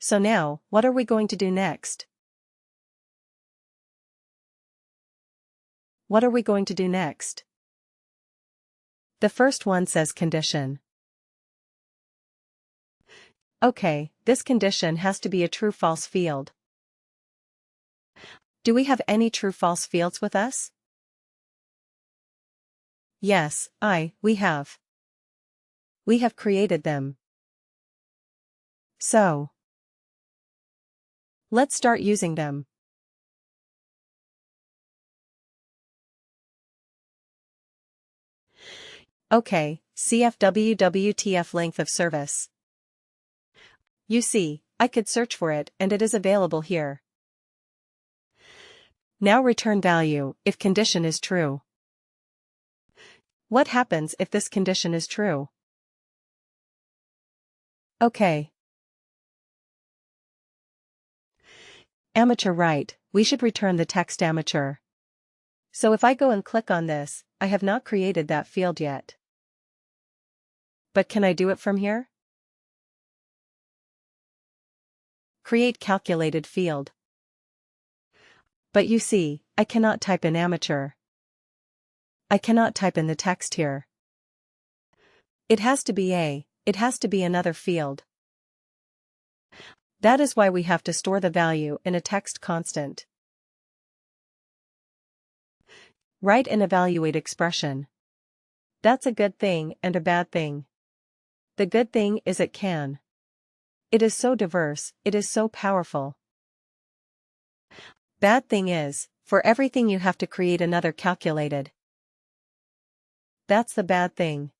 So now, what are we going to do next? What are we going to do next? The first one says condition. Okay, this condition has to be a true-false field. Do we have any true-false fields with us? Yes, we have. We have created them. So, let's start using them. Okay, CFWWTF length of service. You see, I could search for it and it is available here. Now return value if condition is true. What happens if this condition is true? Okay. Amateur right, we should return the text amateur. So if I go and click on this, I have not created that field yet. But can I do it from here? Create calculated field. But you see, I cannot type in amateur. I cannot type in the text here. It has to be another field. That is why we have to store the value in a text constant. Write an evaluate expression. That's a good thing and a bad thing. The good thing is it can. It is so diverse, it is so powerful. Bad thing is, for everything you have to create another calculated. That's the bad thing.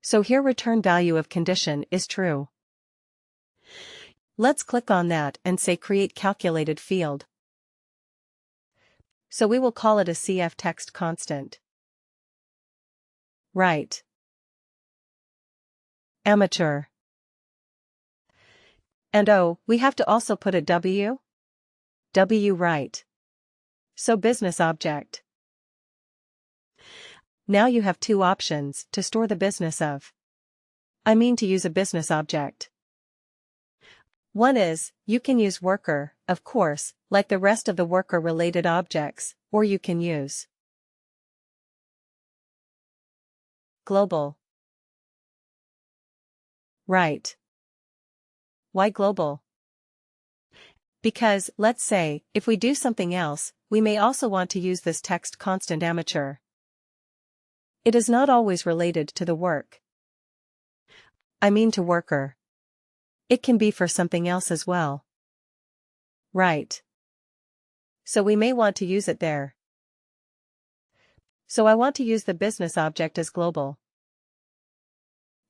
So here return value of condition is true. Let's click on that and say create calculated field. So we will call it a CF text constant. Right. Amateur. And we have to also put a W? W right. So business object. Now you have two options to store the business of. To use a business object. One is, you can use worker, of course, like the rest of the worker-related objects, or you can use global. Right. Why global? Because, let's say, if we do something else, we may also want to use this text constant amateur. It is not always related to the work. To worker. It can be for something else as well. Right. So we may want to use it there. So I want to use the business object as global.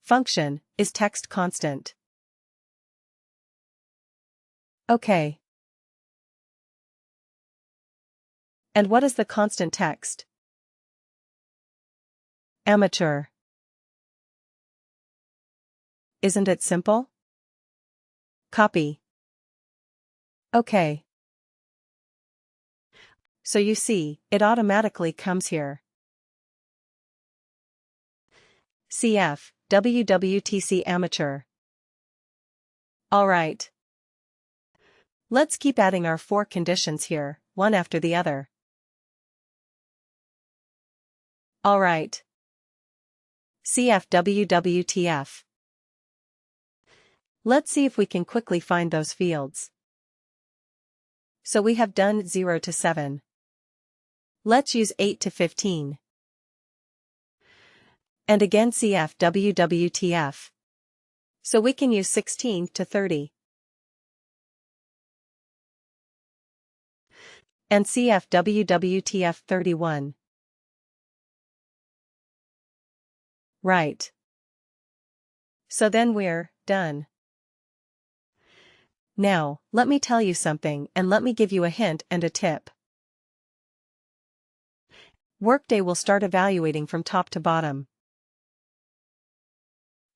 Function is text constant. Okay. And what is the constant text? Amateur. Isn't it simple? Copy. Okay. So you see, it automatically comes here. CF, WWTC amateur. Alright. Let's keep adding our 4 conditions here, one after the other. Alright. CF WWTF. Let's see if we can quickly find those fields. So we have done 0 to 7. Let's use 8 to 15. And again CF WWTF. So we can use 16 to 30. And CF WWTF 31. Right. So then we're done. Now, let me tell you something and let me give you a hint and a tip. WorkDay will start evaluating from top to bottom.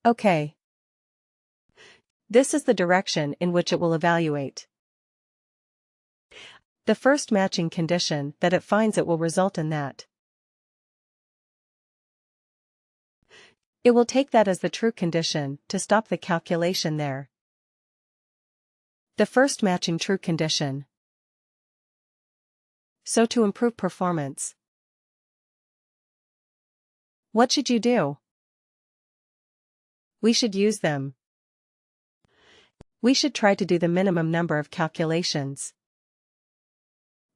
Okay. This is the direction in which it will evaluate. The first matching condition that it finds it will result in that. It will take that as the true condition to stop the calculation there. The first matching true condition. So to improve performance, what should you do? We should use them. We should try to do the minimum number of calculations.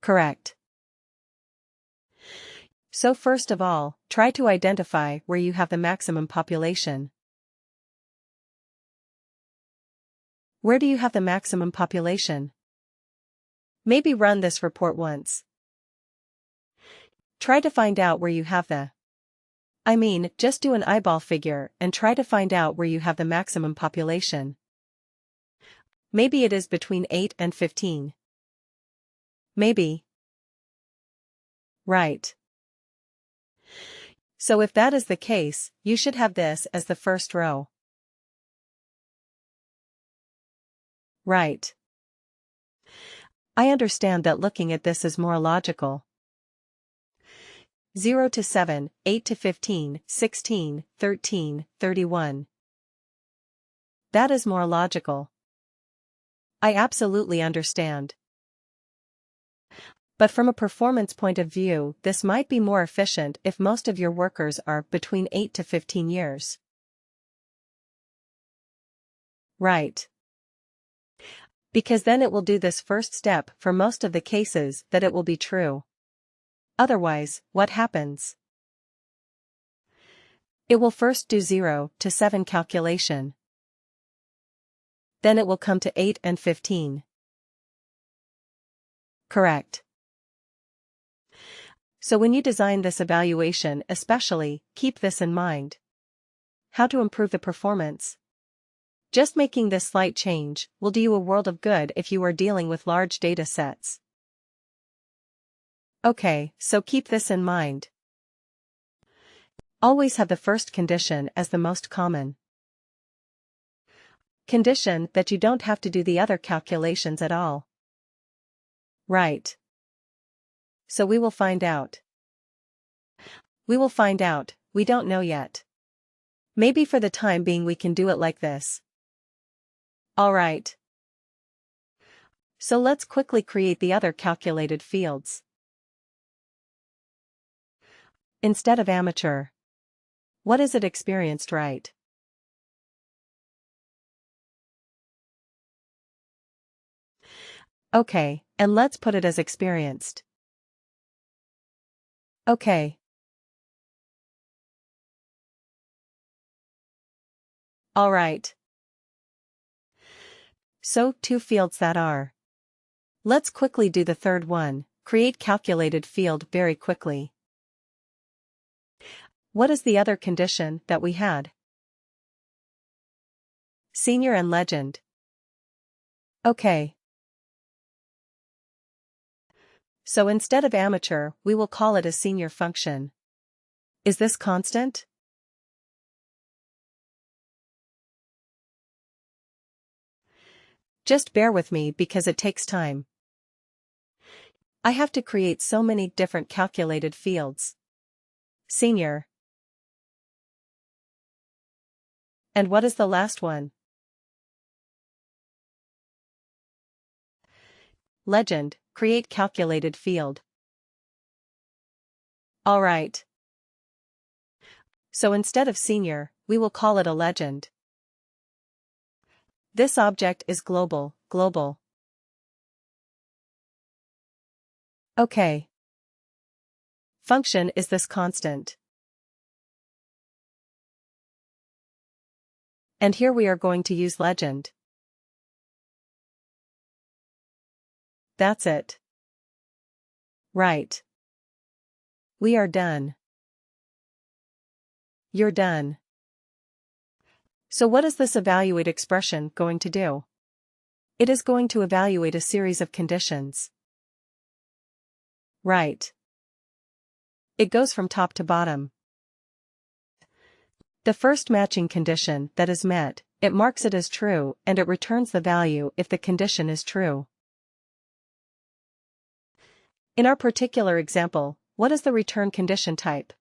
Correct. So first of all, try to identify where you have the maximum population. Where do you have the maximum population? Maybe run this report once. Try to find out where you have just do an eyeball figure and try to find out where you have the maximum population. Maybe it is between 8 and 15. Maybe. Right. So if that is the case, you should have this as the first row. Right. I understand that looking at this is more logical. 0 to 7, 8 to 15, 16, 13, 31. That is more logical. I absolutely understand. But from a performance point of view, this might be more efficient if most of your workers are between 8 to 15 years. Right. Because then it will do this first step for most of the cases that it will be true. Otherwise, what happens? It will first do 0 to 7 calculation. Then it will come to 8 and 15. Correct. So when you design this evaluation especially, keep this in mind. How to improve the performance? Just making this slight change will do you a world of good if you are dealing with large data sets. Okay, so keep this in mind. Always have the first condition as the most common condition that you don't have to do the other calculations at all. Right. So we will find out. We will find out, we don't know yet. Maybe for the time being we can do it like this. Alright. So let's quickly create the other calculated fields. Instead of amateur. What is it experienced, right? Okay, and let's put it as experienced. Okay. Alright. So, 2 fields that are. Let's quickly do the third one, create calculated field very quickly. What is the other condition that we had? Senior and legend. Okay. So instead of amateur, we will call it a senior function. Is this constant? Just bear with me because it takes time. I have to create so many different calculated fields. Senior. And what is the last one? Legend, create calculated field. Alright. So instead of senior, we will call it a legend. This object is global. Okay. Function is this constant. And here we are going to use legend. That's it. Right. We are done. You're done. So what is this evaluate expression going to do? It is going to evaluate a series of conditions. Right. It goes from top to bottom. The first matching condition that is met, it marks it as true and it returns the value if the condition is true. In our particular example, what is the return condition type?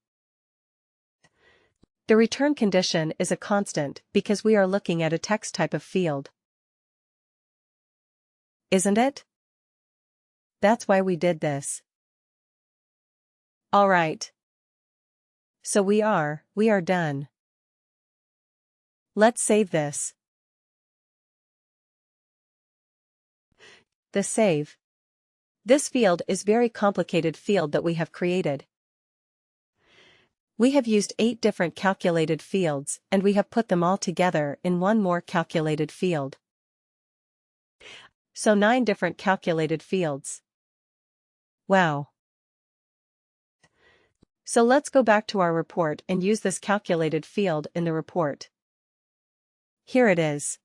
The return condition is a constant because we are looking at a text type of field. Isn't it? That's why we did this. Alright. So we are done. Let's save this. The save. This field is very complicated field that we have created. We have used 8 different calculated fields and we have put them all together in one more calculated field. So 9 different calculated fields. Wow. So let's go back to our report and use this calculated field in the report. Here it is.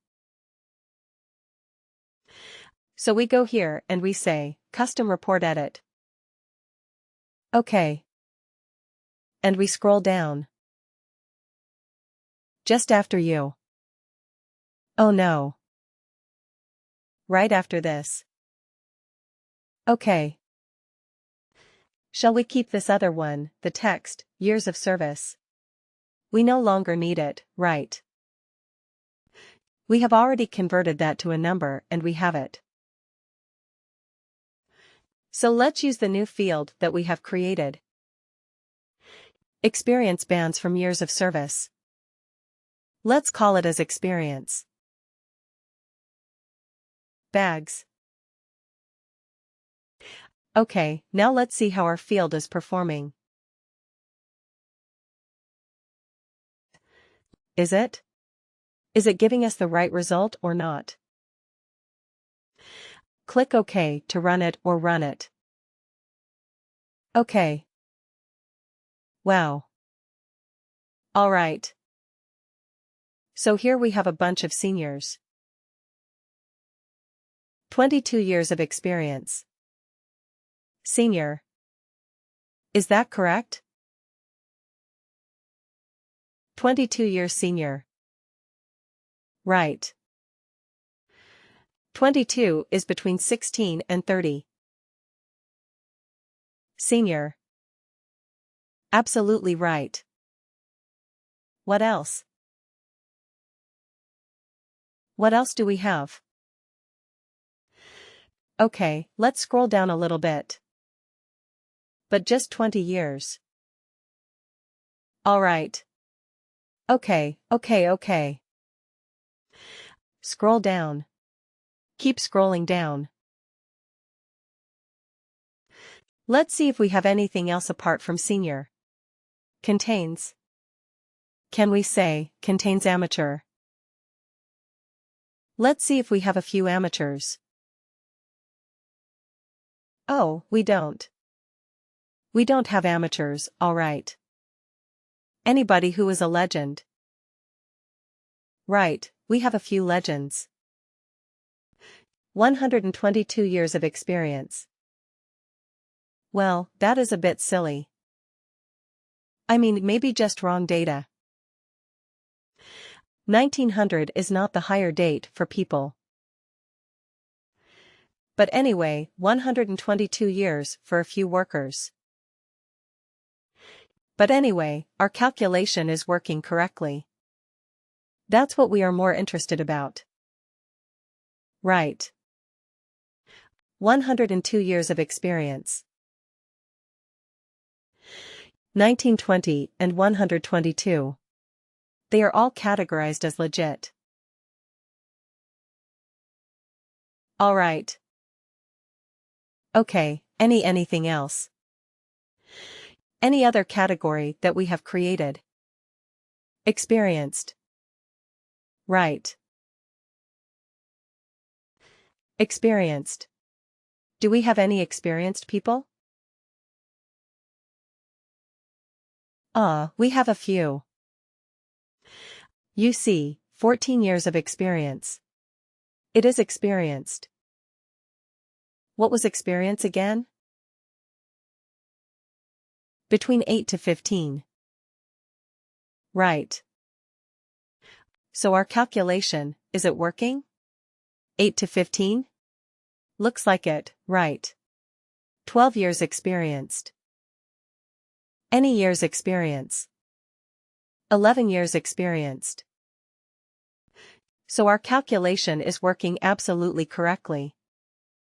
So we go here and we say, Custom Report Edit. OK. And we scroll down. Just after you. Oh no. Right after this. OK. Shall we keep this other one, the text, years of service? We no longer need it, right? We have already converted that to a number and we have it. So let's use the new field that we have created. Experience bands from years of service. Let's call it as experience. Bags. Okay, now let's see how our field is performing. Is it? Is it giving us the right result or not? Click OK to run it or run it. OK. Wow. Alright. So here we have a bunch of seniors. 22 years of experience. Senior. Is that correct? 22 years senior. Right. 22 is between 16 and 30. Senior. Absolutely right. What else? What else do we have? Okay, let's scroll down a little bit. But just 20 years. Alright. Okay. Scroll down. Keep scrolling down. Let's see if we have anything else apart from senior. Contains. Can we say, contains amateur? Let's see if we have a few amateurs. Oh, we don't. We don't have amateurs, alright. Anybody who is a legend. Right, we have a few legends. 122 years of experience. Well, that is a bit silly. I mean, maybe just wrong data. 1900 is not the hire date for people. But anyway, 122 years for a few workers. But anyway, our calculation is working correctly. That's what we are more interested about. Right. 102 years of experience. 1920 and 122. They are all categorized as legit. Alright. Okay, anything else? Any other category that we have created? Experienced. Right. Experienced. Do we have any experienced people? We have a few. You see, 14 years of experience. It is experienced. What was experience again? Between 8 to 15. Right. So our calculation, is it working? 8 to 15? Looks like it, right. 12 years experienced. Any years experience. 11 years experienced. So our calculation is working absolutely correctly.